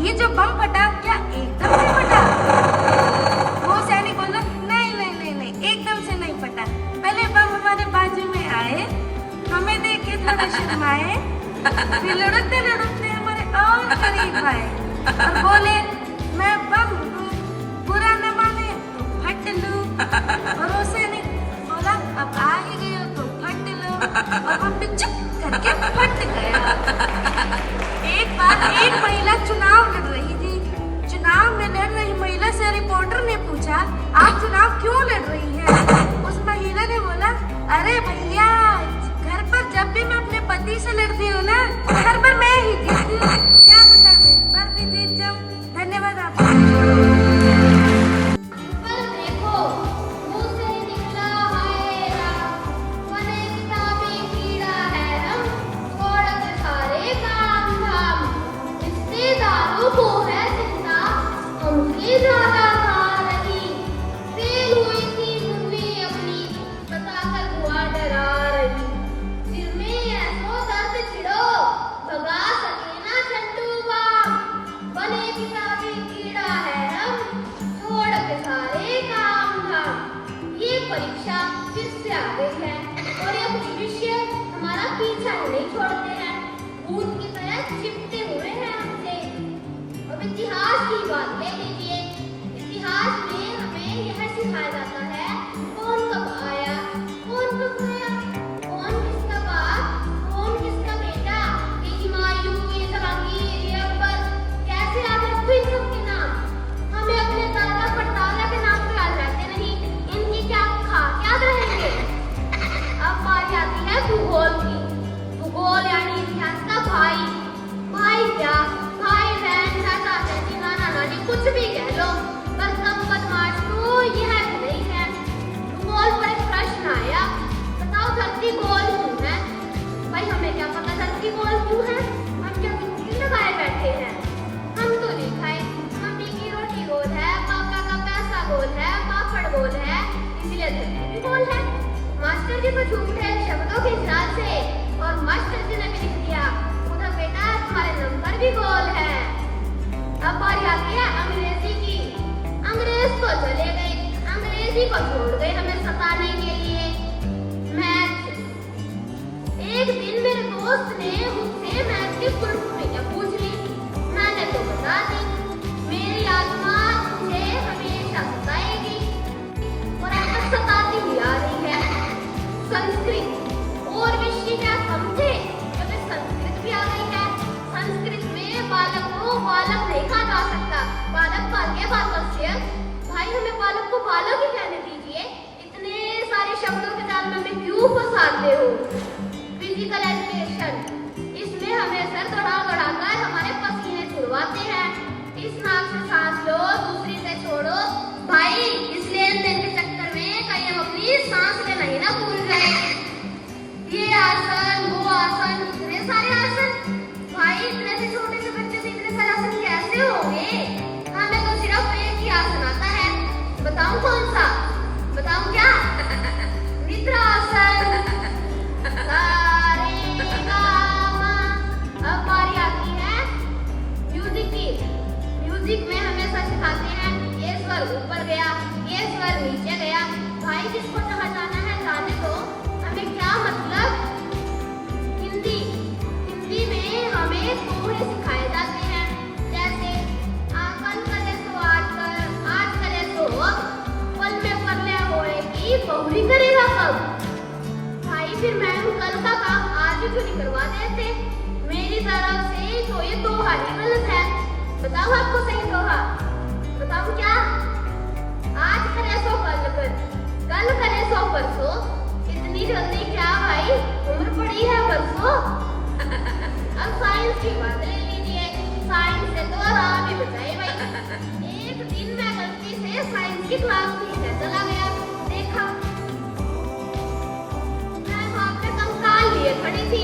ये जो बम फटा क्या एकदम से फटा? वो सैनिक बोला नहीं नहीं नहीं नहीं एकदम से नहीं फटा। पहले बम हमारे बाजू में आए, हमें देखे थोड़ा शर्माए, फिर लुढ़कते लुढ़कते हमारे और करीब आए और बोले मैं बम हूँ, बुरा न माने तो फट लूं। और वो सैनिक बोला अब आ ही गए हो तो फट लो, और हम भी चुप करके फट गया। एक बार एक महिला चुनाव लड़ रही थी। चुनाव में लड़ रही महिला से रिपोर्टर ने पूछा आप चुनाव क्यों लड़ रही हैं? उस महिला ने बोला अरे भैया घर पर जब भी मैं अपने पति से लड़ती हूँ ना, घर पर मैं ही जीतती हूँ, क्या पता मैं इस बार भी जीत जाऊँ। धन्यवाद आपका। परीक्षा फिर से आ गई है और ये भविष्य हमारा पीछा नहीं छोड़ते हैं, भूत की तरह चिपटे हुए हैं हमसे। अब इतिहास की बात ले लीजिए। इतिहास में हमें यह सिखाया जाता है कौन कब आया, कौन कब गया, कौन किसका बाप, कौन किसका बेटा, ये हुमायूं, ये जहांगीर, ये अकबर, कैसे याद रखो इन सब के नाम। हमें अपने दादा परदादा के नाम तो याद रहते नहीं, इनकी क्या याद रहेंगे। अब बारी आती है भूगोल की। भूगोल यानी इतिहास का भाई। भाई क्या, भाई बहन, चाचा चाची, नाना नानी, कुछ भी कह लो, पर कम बदमाश तो यह नहीं है। भूगोल पर एक प्रश्न आया, बताओ धरती गोल क्यों है? भाई हमें क्या पता धरती गोल क्यों है, हम क्या चुटकी लगाए बैठे हैं। हम तो नहीं खाए, मम्मी की रोटी गोल है, पापा का पैसा गोल है, पापड़ गोल है, इसलिए धरती भी गोल है। मास्टर जी को झूठ है शब्दों के जाल से, और मास्टर जी ने भी लिख दिया उधर बेटा तुम्हारे नंबर भी गोल है। अब बारी आती है अंग्रेजी की। अंग्रेज तो चले गए, अंग्रेजी को छोड़ गए हमें सताने के लिए। मैथ। एक दिन मेरे दोस्त ने मुझसे मैथ की फुल फॉर्म पूछ ली, मैंने तो बता दी। मेरी आत्मा मुझे हमेशा सताएगी और अब सताती भी आ रही है। संस्कृत और विषय क्या कम थे, जब संस्कृत भी आ गई है। संस्कृत में बालक को बालक नहीं कहा जा सकता, बालक बाल्य बालकस्य। भाई हमें बालक को बालक ही कहने दीजिए, इतने सारे शब्दों के जाल में हमें क्यों फंसाते हो। फिजिकल एजुकेशन, इसमें हमें सर दौड़ाकर हमारे पसीने छुड़वाते हैं। इस नाक से सांस लो, दूसरी से छोड़ो। भाई इस लेन देन के चक्कर में कहीं हम अपनी सांस लेना ही ना भूल जाए। ये आसन, वो आसन, इतने सारे आसन। भाई इतने से छोटे से बच्चे से इतने सारे आसन कैसे होंगे? हमें तो सिर्फ एक ही आसन आता है, बताऊं कौन सा? बताऊं क्या? निद्रासन। अब बारी आती है म्यूजिक की। म्यूजिक में हमेशा सिखाते हैं ये स्वर ऊपर गया, ये स्वर नीचे गया। भाई जिसको जहाँ जाना है जाने दो, हमें क्या मतलब। हिंदी में हमें दोहे सिखाए जाते हैं, जैसे आकन करे तो आज कर, आज करे तो अब, पल में परले होएगी बहुरी करेगा कब। भाई फिर मैं कल का काम आज ही क्यों नहीं करवा देते। मेरी तरफ से तो ये दोहा ही गलत है। बताओ आपको सही दोहा बताऊं क्या? आज करे सो कल करे सो परसों। इतनी जल्दी क्या भाई, उम्र पड़ी है परसों। अब साइंस की बात ले लीजिए। साइंस से तो आराम ही बचाए भाई। एक दिन मैं गलती से साइंस की क्लास में चला गया, देखा मैं वहां पे कंकाल लिए खड़ी थी।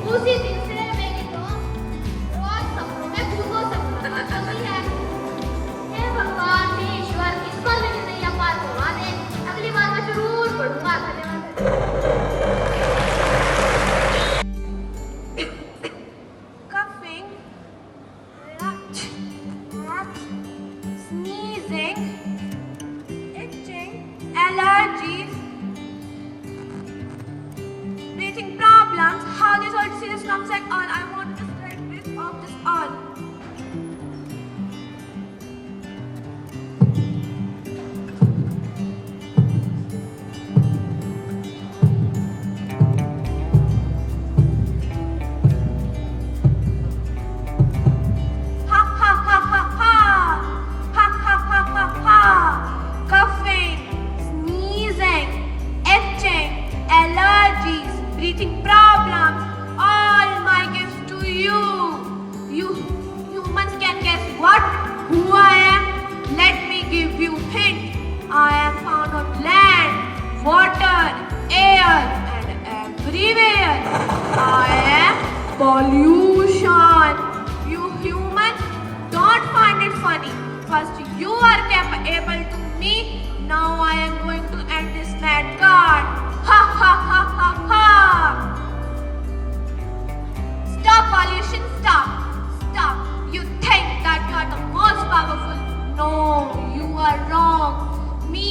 उसी दिन से मेरी तो रोज सपनों में भूतों से मुलाकात होती है। हे भगवान, हे ईश्वर, इस बार मेरी नैया पार करवा दे, अगली बार मैं जरूर पढ़ूंगा। धन्यवाद। Coughing. pollution. You human don't find it funny. First you are able to me. Now I am going to end this mad card. Ha ha ha ha ha. Stop pollution, stop. Stop. You think that you are the most powerful. No, you are wrong. Me,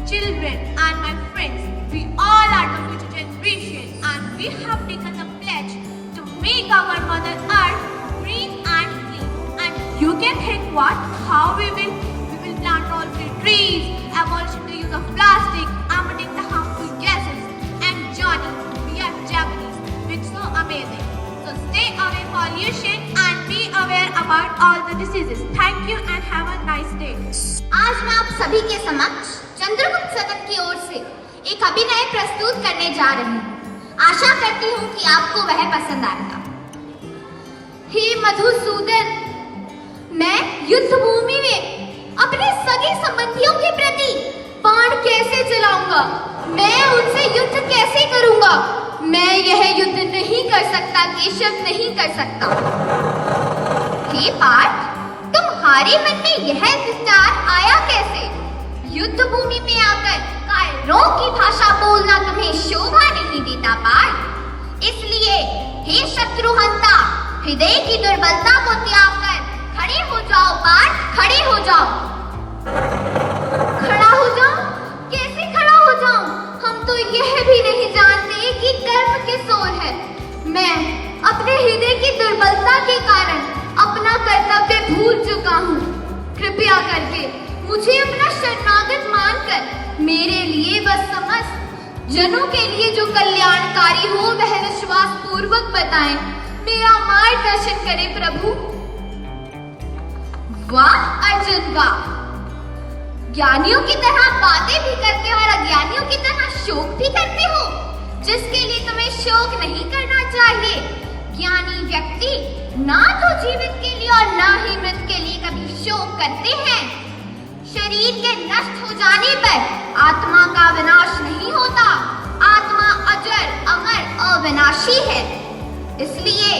children and my friends, we all are the future generation and we have taken the pledge to make our Mother Earth green and clean. And you can think what? How we will? We will plant all free trees, abolishing the use of plastic, emitting the harmful gases. And Johnny, we are Japanese, which is so amazing. So stay away pollution and be aware about all the diseases. Thank you and have a nice day. आज मैं आप सभी के समक्ष चंद्रगुप्त सदन की ओर से एक अभिनय प्रस्तुत करने जा रही हूँ। आशा करती हूँ कि आपको वह पसंद आएगा। हे मधुसूदन, मैं युद्ध भूमि में अपने सगे संबंधियों के प्रति बाण कैसे चलाऊंगा? मैं उनसे युद्ध कैसे करूंगा? मैं यह युद्ध नहीं कर सकता केशव, नहीं कर सकता। हे पार्थ, तुम्हारे मन में यह विचार आया कैसे? युद्ध भूमि में आकर कायरों की भाषा बोलना तुम्हें शोभा नहीं देता पार्थ। इसलिए हे शत्रुहंता, हृदय की दुर्बलता को त्याग कर खड़े हो जाओ पार्थ, खड़े हो जाओ। खड़ा हो जाओ? कैसे खड़ा हो जाऊं? हम तो यह भी नहीं जानते कि कर्म किस ओर है। मैं अपने हृदय की दुर्बलता के कारण अपना कर्तव्य भूल चुका हूँ। कृपया करके मुझे अपना शरणागत मानकर मेरे लिए व समस्त जनों के लिए जो कल्याणकारी हो वह विश्वास पूर्वक बताएं। मेरा मार्गदर्शन करें प्रभु। वाह अर्जुन वाह, ज्ञानियों की तरह बातें भी करते हो और अज्ञानियों की तरह शोक भी करते हो, जिसके लिए तुम्हें शोक नहीं करना चाहिए। ज्ञानी व्यक्ति ना तो जीवित के लिए और ना ही मृत के लिए कभी शोक करते हैं। शरीर के नष्ट हो जाने पर आत्मा का विनाश नहीं होता। आत्मा अजर, अमर, अविनाशी है। इसलिए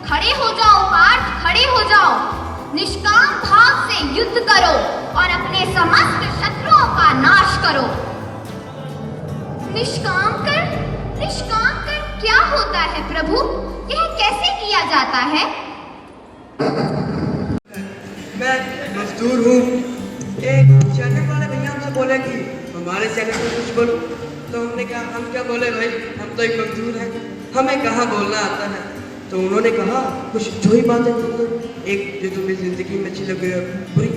खड़े हो जाओ पार्थ, खड़े हो जाओ। निष्काम भाव से युद्ध करो और अपने समस्त शत्रुओं का नाश करो। निष्काम कर क्या होता है प्रभु? यह कैसे किया जाता है? मैं मजदूर हूँ। एक चैनल वाले भैया हमसे बोले कि हमारे चैनल में कुछ बोलो, तो हमने कहा हम क्या बोले भाई, हम तो एक मजदूर हैं, हमें कहाँ बोलना आता है। तो उन्होंने कहा कुछ जो ही बातें बोलो, एक जो तुम्हें ज़िंदगी में अच्छी लगे बुरी,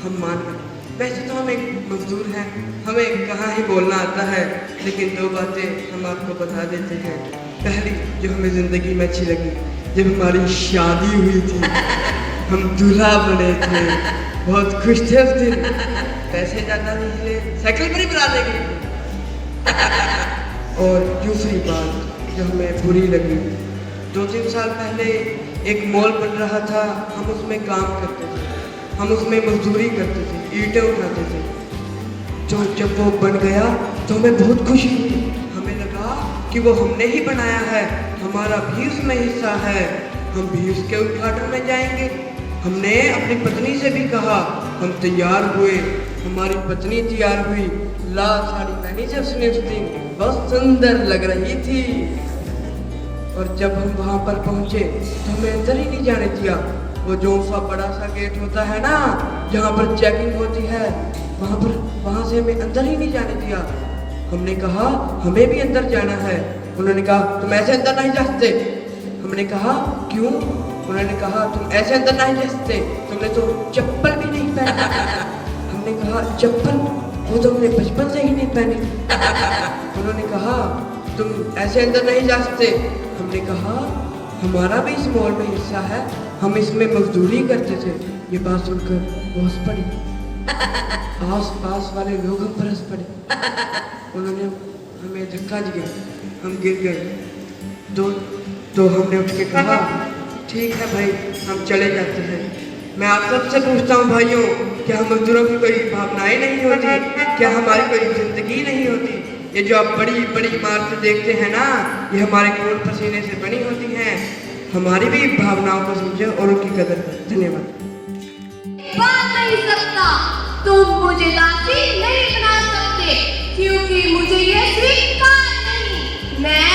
हम मान लें। वैसे तो हम एक मजदूर हैं, हमें कहाँ ही बोलना आता है, लेकिन दो बातें हम आपको बता देते हैं। पहली जो हमें ज़िंदगी में अच्छी लगी, जब हमारी शादी हुई थी, हम दूल्हा बने थे, बहुत खुश थे उस दिन, पैसे ज़्यादा नहीं थे, साइकिल पर ही बुला देंगे। और दूसरी बात जो हमें बुरी लगी, 2-3 साल पहले एक मॉल बन रहा था, हम उसमें काम करते थे, हम उसमें मजदूरी करते थे, ईंटें उठाते थे। जो जब वो बन गया तो हमें बहुत खुशी हुई, हमें लगा कि वो हमने ही बनाया है, हमारा भी उसमें हिस्सा है, हम भी उसके उद्घाटन में जाएंगे। हमने अपनी पत्नी से भी कहा, हम तैयार हुए, हमारी पत्नी तैयार हुई, लाल साड़ी पहनी से उसने उस दिन, बहुत सुंदर लग रही थी। और जब हम वहाँ पर पहुँचे तो हमें अंदर ही नहीं जाने दिया। वो जो सा बड़ा सा गेट होता है ना, जहाँ पर चेकिंग होती है, वहाँ से हमें अंदर ही नहीं जाने दिया। हमने कहा हमें भी अंदर जाना है। उन्होंने कहा तुम ऐसे अंदर नहीं जा सकते। हमने कहा क्यों? उन्होंने कहा तुम ऐसे अंदर नहीं जा सकते, तुमने तो चप्पल भी नहीं पहना। हमने कहा चप्पल? वो तो हमने बचपन से ही नहीं पहनी। उन्होंने कहा तुम ऐसे अंदर नहीं जा सकते। हमने कहा हमारा भी इस मॉल में हिस्सा है, हम इसमें मजदूरी करते थे। ये बात सुनकर वो हंस पड़ी, आस पास वाले लोग हम पर हंस पड़े। उन्होंने हमें धक्का दिया, हम गिर गए। तो हमने उठ के कहा ठीक है भाई, हम चले जाते हैं। मैं आप सबसे पूछता हूँ भाइयों, क्या मजदूरों की कोई भावनाएं नहीं होती? क्या हमारी कोई जिंदगी नहीं होती? ये जो आप बड़ी बड़ी इमारतें देखते हैं ना, ये हमारे खून पसीने से बनी होती हैं। हमारी भी भावनाओं को समझे और उनकी कदर करें। धन्यवाद। बात नहीं सकता, तुम मुझे दासी नहीं बना सकते, क्योंकि मुझे ये स्वीकार नहीं, मैं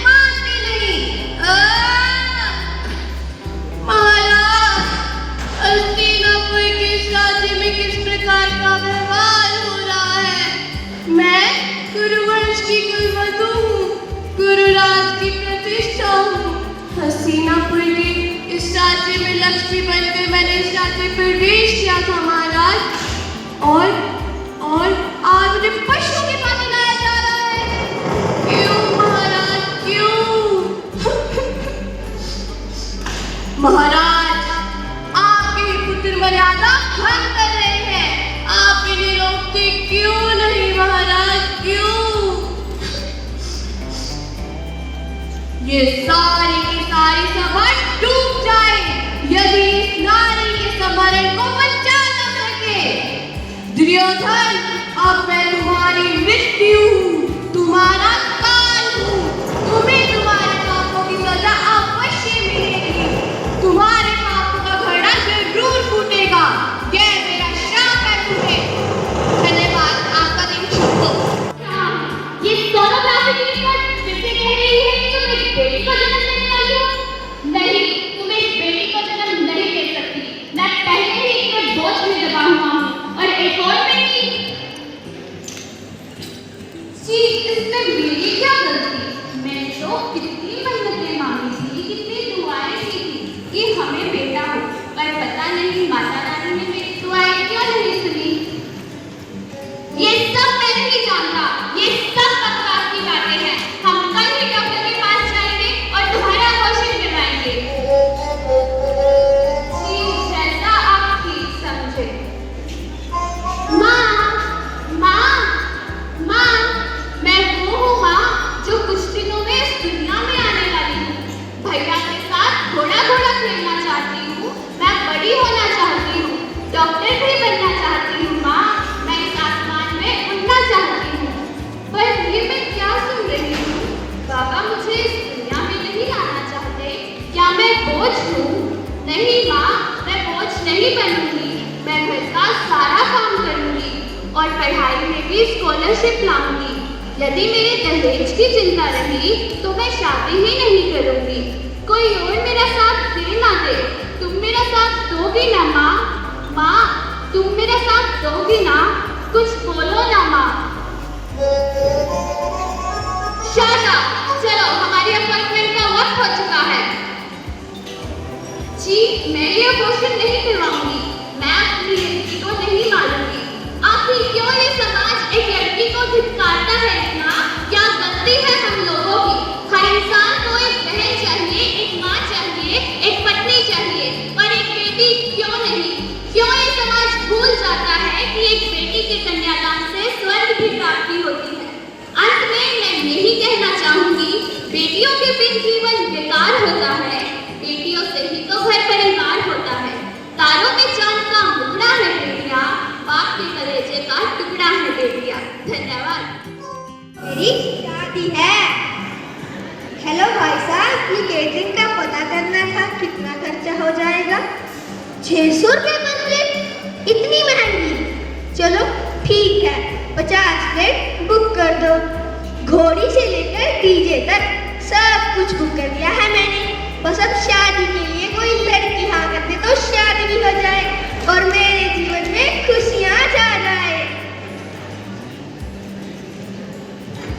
मानती नहीं। महाराज, हस्तिनापुर के इस राज्य में किस प्रकार का व्यवहार हो रहा है? मैं कुरुवंश की कुलवधू हूँ, कुरुराज की प्रतिष्ठा हूँ। हस्तिनापुर के इस राज्य में लक्ष्मी बनकर मैंने इस राज्य में प्रवेश किया था महाराज, और आज मुझे पशु के पानी लाया जा रहा है। क्यों महाराज, क्यों? महाराज, आपके ही पुत्र मर्यादा भंग कर रहे हैं, आप इन्हें रोकते क्यों नहीं महाराज, क्यों? ये सारी की सारी सभा डूब जाए यदि इस नारी के समरण को बचा न सके। दुर्योधन, अब मैं तुम्हारी मृत्यु हूँ, तुम्हारा काल हूँ, तुम्हें तुम्हारे पापों की सजा अवश्य मिलेगी, तुम्हारे पापों का घड़ा जरूर फूटेगा, यह मेरा श्राप है तुम्हें। धन्यवाद, आपका दिन शुभ हो। ये सोनोग्राफी की रिपोर्ट फिर से कह रही है कि तुम एक बेटी को जन्म देने वाली हो? नहीं, तुम एक बेटी को जन्म नहीं दे सकती, मैं पहले ही इतने बोझ में दबा हुआ हूँ, और एक और बेटी? जी, इसमें मेरी क्या गलती? मैंने तो कितनी मन्नतें मांगी थी, कितनी दुआएं की थी कि हमें बेटा हो, पर पता नहीं माता रानी ने मेरी दुआएं क्यों नहीं सुनी। ये सब मैं नहीं जानता, ये सब बकवास की बातें हैं। हम कल ही डॉक्टर के पास जाएंगे और तुम्हारा अबॉर्शन करवाएंगे। जी, जैसा आप ठीक समझे। माँ, मैं वो हूँ माँ, जो कुछ दिनों में इस दुनिया में आने वाली हूँ। भैया के साथ घोड़ा खेलना चाहती हूँ, मैं बड़ी होना चाहती हूँ, डॉक्टर भी बनना चाहती हूँ माँ, मैं इस आसमान में उड़ना चाहती हूँ। पर ये मैं क्या सुन रही हूँ? बाबा मुझे इस दुनिया में नहीं लाना चाहते, क्या मैं बोझ हूँ? नहीं माँ, मैं बोझ नहीं बनूंगी, मैं घर का सारा काम करूंगी और पढ़ाई में भी स्कॉलरशिप लाऊंगी। यदि मेरे दहेज की चिंता रही तो मैं शादी ही नहीं करूंगी। कोई और मेरा साथ दे ना दे, तुम मेरा साथ दोगी ना माँ? माँ, तुम मेरा साथ दोगी ना? कुछ बोलो ना माँ। शादा, चलो हमारी अपॉइंटमेंट का वक्त हो चुका है। जी, मैं ये अबॉर्शन नहीं करवाऊंगी, मैं अपनी लड़की को नहीं मारूंगी। आखिर क्यों ये समाज एक लड़की को धिक्कारता है इतना? क्या गलती है हम लोगों की? हर इंसान को एक बहन चाहिए, एक माँ चाहिए, एक पत्नी चाहिए, पर एक बेटी क्यों नहीं? क्यों ये समाज भूल जाता है कि एक बेटी के कन्यादान से स्वर्ग की प्राप्ति होती है? अंत में मैं यही कहना चाहूंगी, बेटियों के बिन जीवन बेकार होता है, बेटियों से ही तो घर परिवार होता है। तारों में चांद का मुखड़ा है बेटियां, बाप के कलेजे का टुकड़ा है बेटियां। धन्यवाद। मेरी शादी है। हेलो भाई साहब, ये केटरिंग का पता करना था, कितना खर्चा हो जाएगा? 600 रुपये मंथली? इतनी महंगी? चलो ठीक है, 50 प्लेट बुक कर दो। घोड़ी से लेकर डीजे तक सब कुछ बुक कर दिया है मैंने। बस अब शादी के लिए कोई लड़की हाँ कर दे तो शादी भी हो जाए और मेरे जीवन में खुशियाँ छा जाए।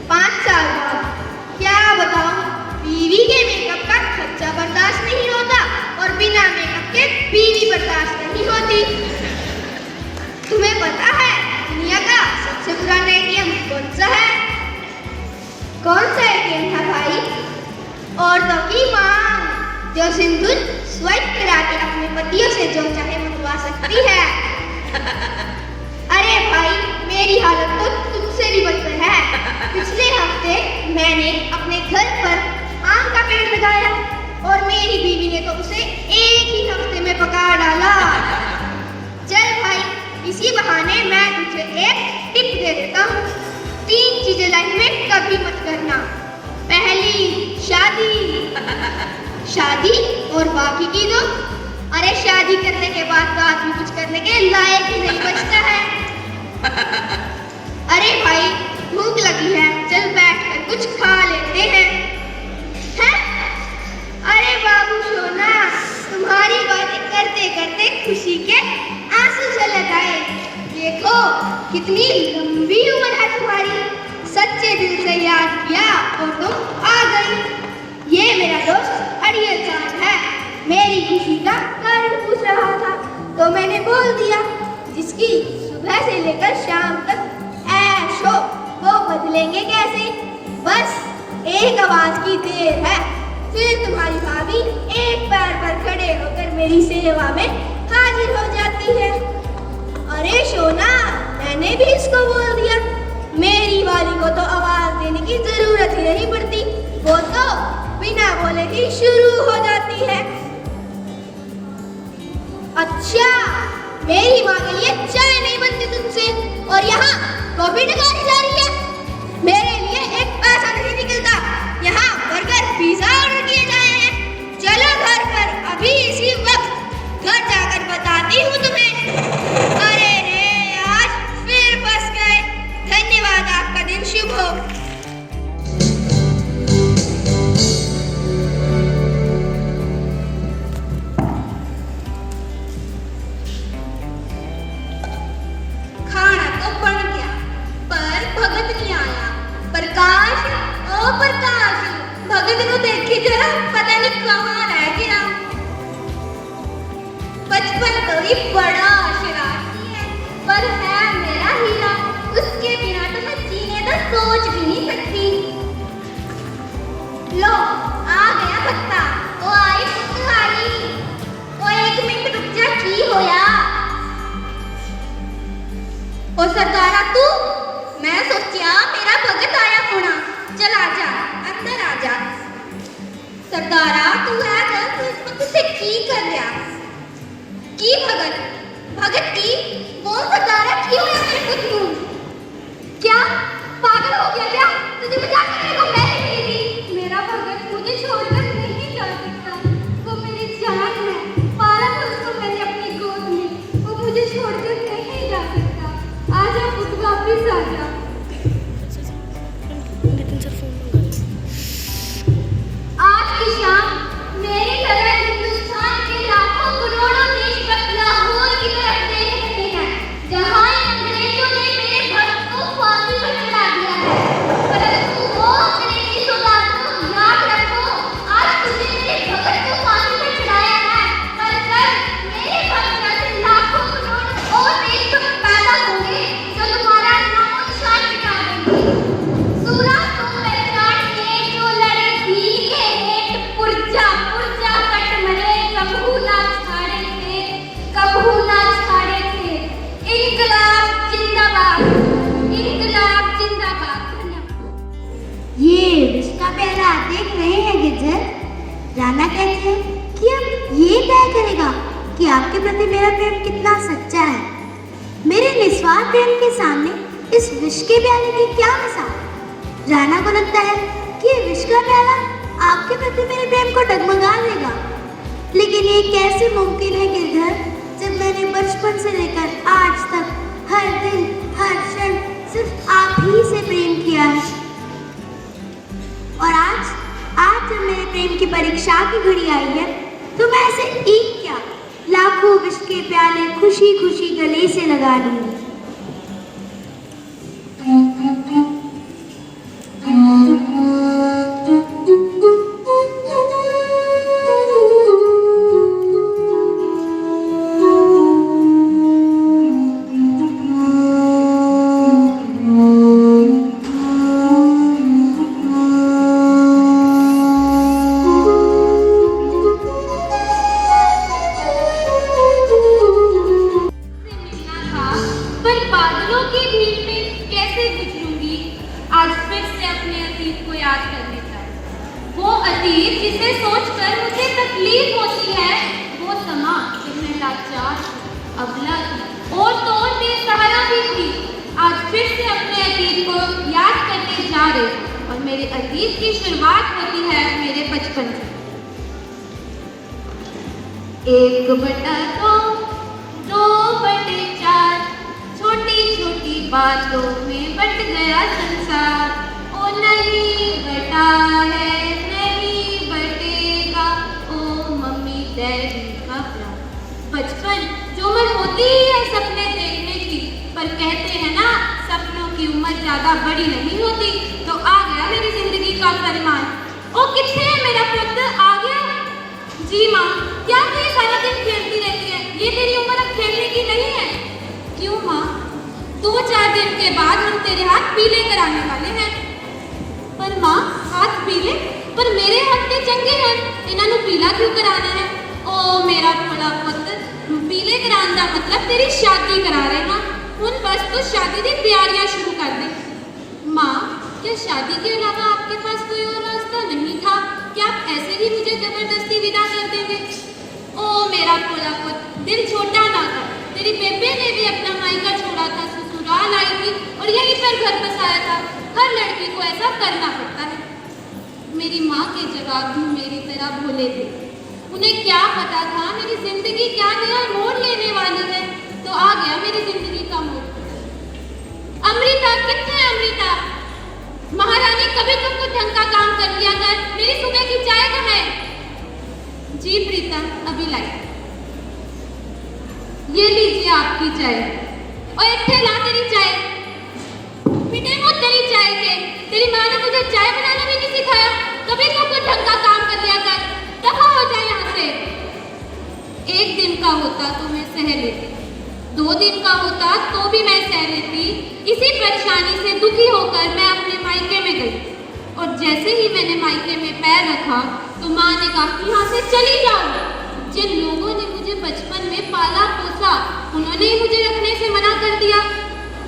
5 साल बाद क्या बताऊं, बीवी के मेकअप का खर्चा बर्दाश्त नहीं होता और बिना मेकअप के बीवी बर्दाश्त नहीं होती। तुम्हें पता है दुनिया का सबसे पुराना एटीएम कौन सा है? कौन सा एटीएम है भाई? औरतों की मांग, जो सिंदूर स्वाइप करा के अपने पतियों से जो चाहे मंगवा सकती है। अरे भाई, मेरी हालत तो तुझसे भी बदतर है। पिछले हफ्ते मैंने अपने घर पर आम का पेड़ लगाया और मेरी बीवी ने तो उसे एक ही हफ्ते में पका डाला। चल भाई, इसी बहाने मैं तुझे एक टिप दे देता हूँ। 3 चीजें लाइफ में कभी मत करना। पहली, शादी। शादी और बाकी की दो। अरे शादी करने के बाद तो आदमी कुछ करने के लायक ही नहीं बचता है। अरे भाई भूख लगी है, चल बैठकर कुछ खा लेते हैं। हैं? अरे बाबू सोना, तुम्हारी बातें करते करते खुशी के आंसू झलक आए। देखो कितनी लंबी उम्र है तुम्हारी, सच्चे दिल से याद किया और तुम आ गई। ये मेरा दोस्त अड़ियल चांद है, मेरी खुशी का कारण पूछ रहा था तो मैंने बोल दिया। जिसकी सुबह से लेकर शाम तक ऐशो वो बदलेंगे कैसे, बस एक आवाज की देर है, फिर तुम्हारी भाभी एक पैर पर खड़े होकर मेरी सेवा में हाजिर हो जाती है। अरे सोना, मैंने भी इसको बोल दिया, मेरी वाली को तो आवाज देने की जरूरत ही नहीं पड़ती, वो तो बिना बोले ही शुरू हो जाती है। अच्छा, मेरी माँ के लिए चाय नहीं बनती तुमसे और यहाँ कॉफी निकाली जा रही है। मेरे लिए एक पैसा नहीं निकलता, यहाँ बर्गर पिज्जा ऑर्डर किए जाए हैं। चलो घर पर अभी इसी वक्त, घर जाकर बताती हूँ तुम्हें। अरे रे, आज फिर फंस गए। धन्यवाद, आपका दिन शुभ हो। खाना तो बन गया पर भगत नहीं आया। प्रकाश, ओ प्रकाश, भगत को देखी जरा, पता नहीं कहाँ रह गया। बचपन तो ही बड़ा शरारती है, पर है मेरा हीरा, उसके बिना तो मैं जीने का सोच भी नहीं सकती। लो आ गया भक्ता, ओ आई पुतवारी, ओ एक मिनट रुक जा, की होया? ओ सरदारा तू, मैं सोचा मेरा भगत आया होना, चल आ जा, अंदर आ जा। सरदारा तू है घर, तू इस वक्त से की कर रहा? की भगत? भगत की? वो सरदारा की होया मेरे पुत नू? क्या पागल हो गया क्या? तुझे मजाक करने को मैं ही मिली थी। मेरा भगत मुझे छोड़कर नहीं जा सकता, वो मेरी जान है, पाला था उसको मैंने अपनी गोद में, वो मुझे छोड़कर नहीं जा सकता। आजा पुत, वापिस आजा। आज की शाम मेरी तरह हिंदुस्तान के लाखों करोड़ों देशभक्त लाहौर की तरफ देख रहे हैं, जहां अंग्रेजों ने मेरे भक्त को फांसी पर चढ़ा दिया है। परंतु वो अंग्रेजी सौदागरों, याद रखो, आज तुझे मेरे भगत को फांसी पर चढ़ाया है, पर कल मेरे भक्त जैसे लाखों करोड़ और देशभक्त पैदा होंगे जो तुम्हारा नामो निशान मिटा देंगे। सूरा तुम पहचान के जो लड़े भील के हेठ, पुरजा पुरजा कट मरे, कबहू ना छाड़े थे, कबहू ना छाड़े थे। इनकलाब जिंदाबाद, इनकलाब जिंदाबाद। ये रिश्ता प्यारा देख रहे हैं गिरधर, राणा कहते हैं कि अब ये तय करेगा कि आपके प्रति मेरा प्रेम कितना सच्चा है। मेरे निस्वार्थ प्रेम के सामने इस विष के प्याले की क्या मिसाल। राणा को लगता है कि ये विष का प्याला आपके प्रति मेरे प्रेम को डगमगा देगा, लेकिन ये कैसे मुमकिन है गिरधर, जब मैंने बचपन से लेकर आज तक हर दिन हर क्षण सिर्फ आप ही से प्रेम किया है। और आज जब मेरे प्रेम की परीक्षा की घड़ी आई है, तो मैं ऐसे एक क्या लाखों विष के प्याले खुशी खुशी गले से लगा लूंगी। 1/2, 2/4, छोटी छोटी बातों में बट गया संसार। ओ नहीं बटा है, नहीं बटेगा, ओ मम्मी डैडी का प्यार। बचपन जो उम्र होती ही है सपने देखने की, पर कहते हैं ना सपनों की उम्र ज्यादा बड़ी नहीं होती। तो आ गया मेरी जिंदगी का फरमान। ओ कितने है मेरा पुत्र, आ गया? जी माँ, क्या तू ये सारा दिन खेलती रहती है? ये तेरी उम्र अब खेलने की नहीं है। क्यों माँ? 2-4 दिन के बाद हम तेरे हाथ पीले कराने वाले हैं। पर माँ, हाथ पीले? पर मेरे हाथ ते चंगे हैं, इन्हों पीला क्यों कराना है? ओ मेरा थोड़ा पुत्र, पीले कराने का मतलब तेरी शादी करा रहे ना। हुन बस तो शादी की तैयारियां शुरू कर दे। माँ, क्या शादी के अलावा आपके पास कोई और रास्ता नहीं था? क्या आप ऐसे ही मुझे जबरदस्ती विदा कर देंगे? ओ मेरा भोला पुत्र, दिल छोटा ना कर। तेरी बेबे ने भी अपना मायका छोड़ा था, ससुराल आई थी और यहीं पर घर बसाया था। हर लड़की को ऐसा करना पड़ता है। मेरी माँ के जवाब भी मेरी तरह भोले थे। उन्हें क्या पता था मेरी जिंदगी क्या नया मोड़ लेने वाली है। तो आ गया मेरी जिंदगी का मोड़। अमृता, कितने है अमृता? महारानी, कभी तुम कुछ ढंग का काम कर लिया कर। मेरी सुबह की चाय कहाँ है? जी प्रीतम, अभी लाई। ये लीजिए आपकी चाय। और इतने ला तेरी चाय। पिटे मुझ तेरी चाय के। तेरी माँ ने तुझे चाय बनाना भी नहीं सिखाया। कभी तुम कुछ ढंग का काम कर लिया कर। दफा हो जाए यहाँ से। 1 दिन का होता तो मैं सह लेती, 2 दिन का होता तो भी मैं सह लेती। इसी परेशानी से दुखी होकर मैं अपने मायके में गई। और जैसे ही मैंने मायके में पैर रखा तो माँ ने कहा कि यहाँ से चली जाओ। जिन लोगों ने मुझे बचपन में पाला पोसा, उन्होंने ही मुझे रखने से मना कर दिया।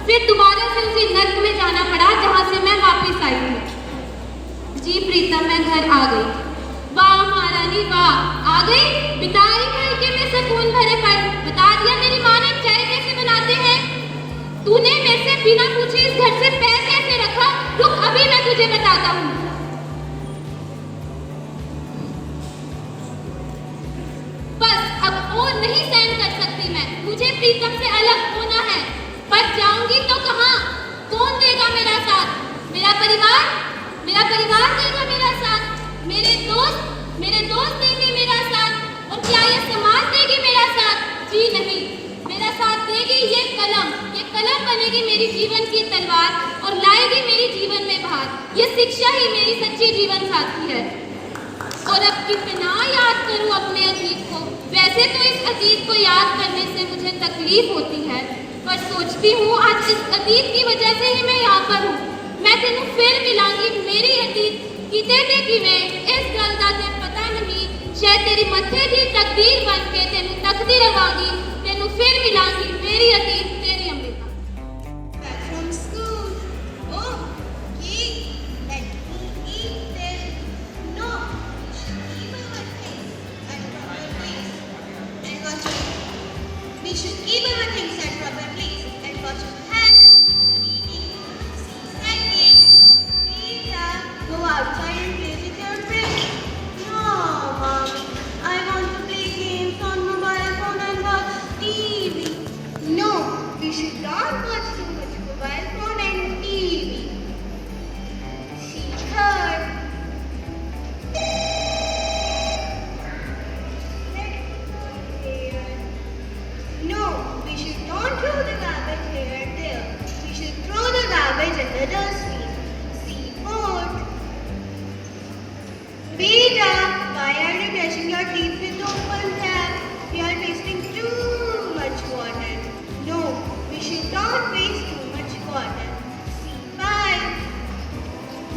फिर दोबारा से उसी नर्क में जाना पड़ा जहाँ से मैं वापस आई थी। जी प्रीतम, मैं घर आ गई। वाह महारानी वाह, आ गई? बिता रही मायके में सुकून भरे पल। बता दिया मेरी माँ ने चाय कैसे बनाते हैं। तूने मेरे से बिना पूछे इस घर से पैर कैसे रखा? रुक, अभी मैं तुझे बताता हूँ। बस अब और नहीं सहन कर सकती मैं। मुझे प्रीतम से अलग होना है। पर जाऊंगी तो कहाँ? कौन देगा मेरा साथ? मेरा परिवार देगा मेरा साथ। मेरे दोस्त देंगे मेरा साथ। और क्या ये समाज देगी मेरा साथ? जी नहीं, मेरा साथ देगी ये कलम। ये कलम बनेगी मेरी जीवन की तलवार और लाएगी मेरी जीवन में बहार। ये शिक्षा ही मेरी सच्ची जीवन साथी है। और अब कितना याद करूं अपने अतीत को। वैसे तो इस अतीत को याद करने से मुझे तकलीफ होती है, पर सोचती हूँ आज इस अतीत की वजह से ही मैं यहाँ पर हूँ। मैं तेनू फिर मिलांगी मेरी अतीत किते ते किवें, इस गल दा ते पता नहीं। शायद तेरी मत्थे दी तकदीर बन के तेनू तकदी रवांगी। तेनू फिर मिलांगी मेरी अतीत, तेरी Amrita. Back from school. Oh, cake. Let me eat this. No, we should keep our things at proper place and wash our hands. We should keep our things at proper place and wash our hands. Eating. Second, Rita, go outside and play with your friends. No, Mommy. I want to play games on mobile phone and watch TV. No, we should not watch too much mobile phone and TV. She heard. No, we should not throw the garbage here and there. We should throw the garbage in the dustbin. See fourth. Beta, why are you brushing your teeth with open tap? You are wasting too much water. No, we should not waste too much water. See five.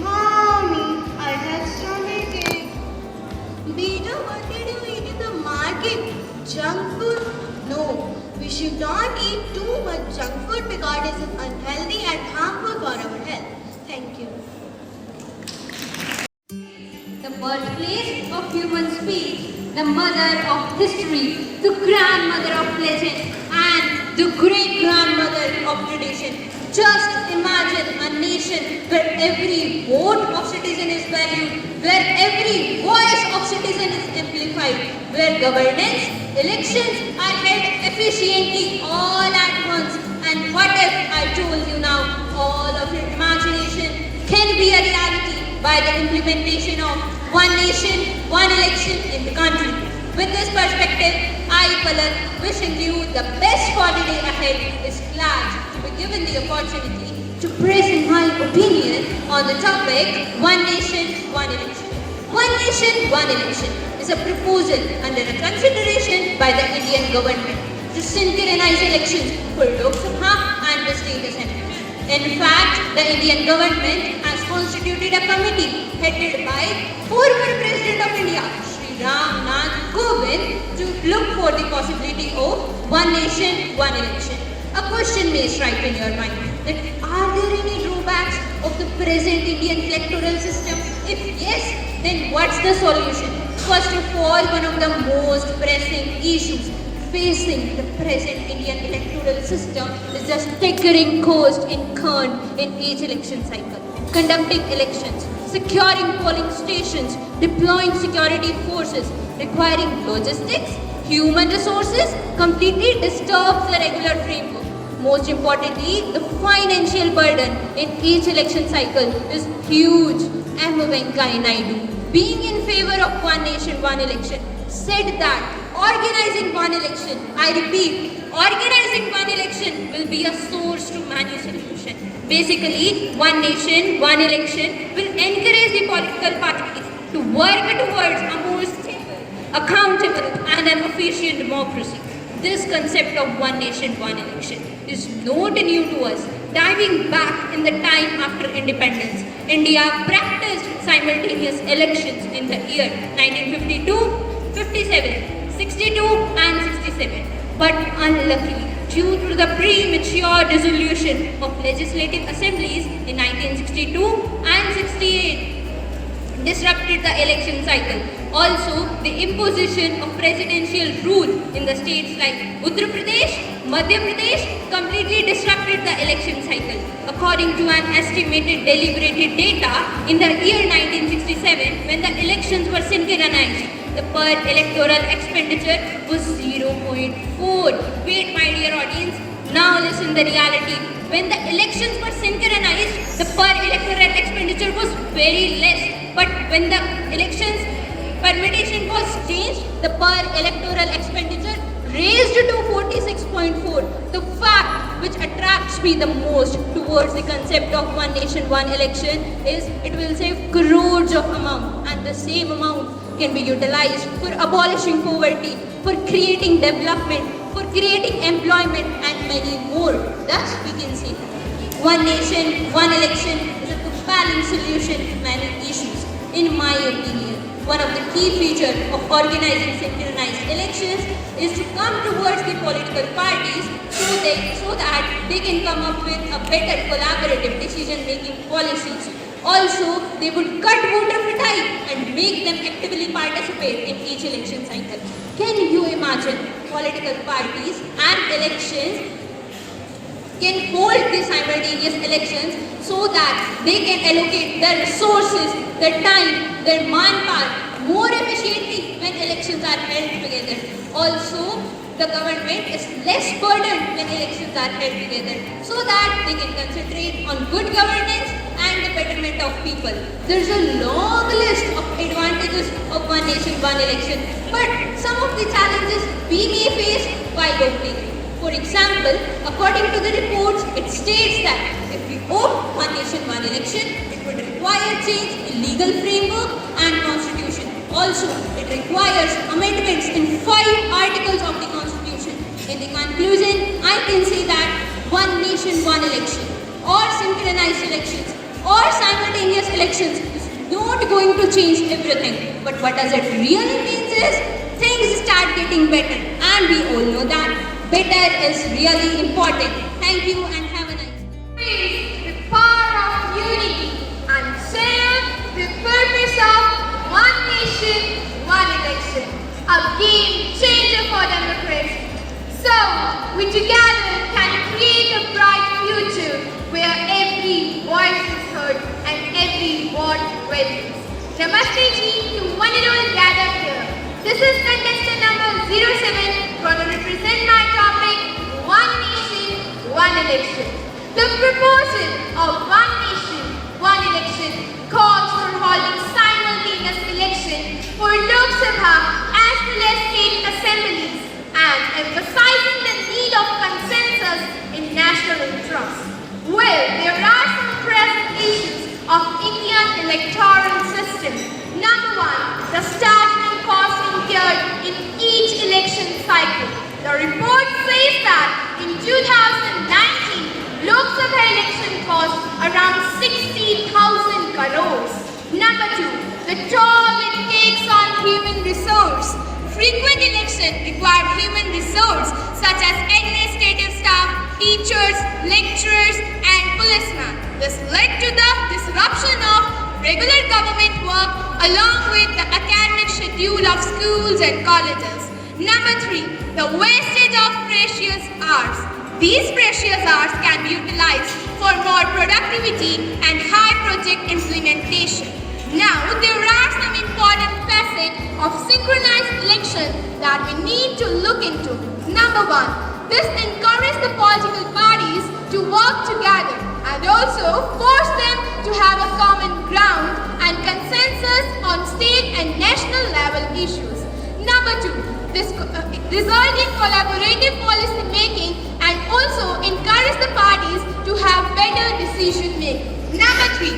Mommy, I have stomachache. Beta, what did you eat in the market? Junk food? No, we should not eat too much junk food because it is unhealthy and harmful for our health. Thank you. The birthplace of human speech, the mother of history, the grandmother of legend, and The great grandmother of tradition. Just imagine a nation where every vote of citizen is valued, where every voice of citizen is amplified, where governance, elections are held efficiently all at once. And what if I told you now all of your imagination can be a reality by the implementation of one nation, one election in the country. With this perspective, I, Palak, wishing you the best for the day ahead, is glad to be given the opportunity to present my opinion on the topic One Nation, One Election. One Nation, One Election is a proposal under a consideration by the Indian government to synchronize elections for Lok Sabha and the state assembly. In fact, the Indian government has constituted a committee headed by former President of India, Shri Ram Nath Kovind, to look for the possibility of one nation, one election. A question may strike in your mind that are there any drawbacks of the present Indian electoral system? If yes, then what's the solution? First of all, one of the most pressing issues facing the present Indian electoral system is the staggering cost incurred in each election cycle. Conducting elections, securing polling stations, deploying security forces, requiring logistics, human resources, completely disturbs the regular framework. Most importantly, the financial burden in each election cycle is huge. M. Venkaiah Naidu, being in favor of one nation, one election, said that organizing one election, I repeat, organizing one election will be a source to many solutions. Basically, one nation, one election will encourage the political parties to work towards a more stable, accountable and an efficient democracy. This concept of one nation, one election is not new to us. Diving back in the time after independence, India practiced simultaneous elections in the year 1952, 57, 62 and 67. But unluckily, due to the premature dissolution of legislative assemblies in 1962 and 68, disrupted the election cycle. Also, the imposition of presidential rule in the states like Uttar Pradesh, Madhya Pradesh completely disrupted the election cycle. According to an estimated deliberated data, in the year 1967, when the elections were synchronized, the per electoral expenditure was 0.4. Wait, my dear audience, now listen the reality. When the elections were synchronized, the per electoral expenditure was very less. But when the elections permutation was changed, the per electoral expenditure raised to 46.4. The fact which attracts me the most towards the concept of one nation, one election is it will save crores of amount, and the same amount can be utilized for abolishing poverty, for creating development, for creating employment and many more. Thus we can say one nation, one election is a compelling solution to many issues. In my opinion, one of the key features of organizing synchronized elections is to come towards the political parties so that they can come up with a better collaborative decision-making policies. Also, they would cut voter fatigue and make them actively participate in each election cycle. Can you imagine political parties and elections can hold the simultaneous elections so that they can allocate their resources, their time, their manpower more efficiently when elections are held together. Also, the government is less burdened when elections are held together so that they can concentrate on good governance and the betterment of people. There is a long list of advantages of one nation, one election, but some of the challenges we may face while voting. For example, according to the reports, it states that if we vote one nation, one election, it would require change in legal framework and constitution. Also, it requires amendments in 5 articles of the constitution. In the conclusion, I can say that one nation, one election, or synchronized elections, or simultaneous elections is not going to change everything. But what does it really mean is things start getting better, and we all know that better is really important. Thank you and have a nice day. The power of unity and serve the purpose of one nation, one election, a game changer for democracy. So, we together can create a bright future what values. Namaste ji to one and all gathered here. This is contestant number 07 going to represent my topic, One Nation, One Election. The proposal of One Nation, One Election calls for holding simultaneous election for Lok Sabha as well as state assemblies and emphasizing the need of consensus in national interest. Well, there are some pressing issues of Indian electoral system. Number one, the starting and cost incurred in each election cycle. The report says that in 2019, Lok Sabha election cost around 60,000 crores. Number two, the toll it takes on human resource. Frequent elections require human resource such as administrative staff, teachers, lecturers and policemen. This led to the disruption of regular government work along with the academic schedule of schools and colleges. Number three, the wastage of precious hours. These precious hours can be utilized for more productivity and high project implementation. Now, there are some important facets of synchronized election that we need to look into. Number one, this encourages the political parties to work together and also force them to have a common ground and consensus on state and national level issues. Number two, this result in collaborative policy making and also encourage the parties to have better decision making. Number three,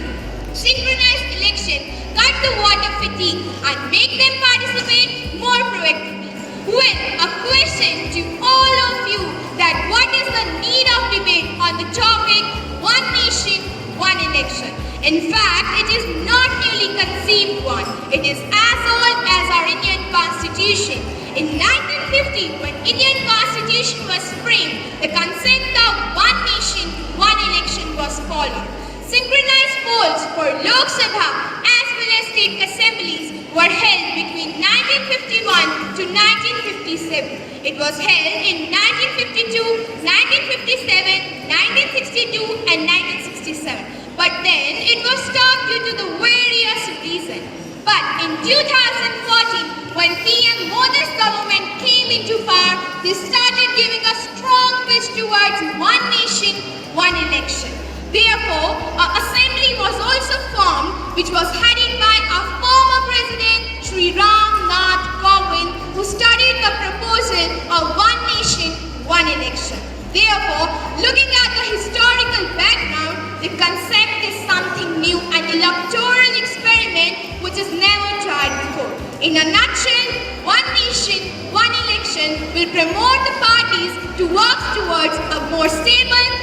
synchronized election cut the voter fatigue and make them participate more proactively. Well, a question to all of you that what is the need of debate on the topic One Nation, One Election? In fact, it is not newly conceived one. It is as old as our Indian Constitution. In 1950, when Indian Constitution was framed, the concept of One Nation, One Election was followed. Synchronized polls for Lok Sabha as well as state assemblies were held between 1951 to 1957. It was held in 1952, 1957, 1962 and 1967. But then it was stopped due to the various reasons. But in 2014, when PM Modi's government came into power, they started giving a strong push towards One Nation, One Election. Therefore, an assembly was also formed which was headed by our former president Sri Ram Nath Kovind, who studied the proposal of One Nation, One Election. Therefore, looking at the historical background, the concept is something new and electoral experiment which is never tried before. In a nutshell, One Nation, One Election will promote the parties to work towards a more stable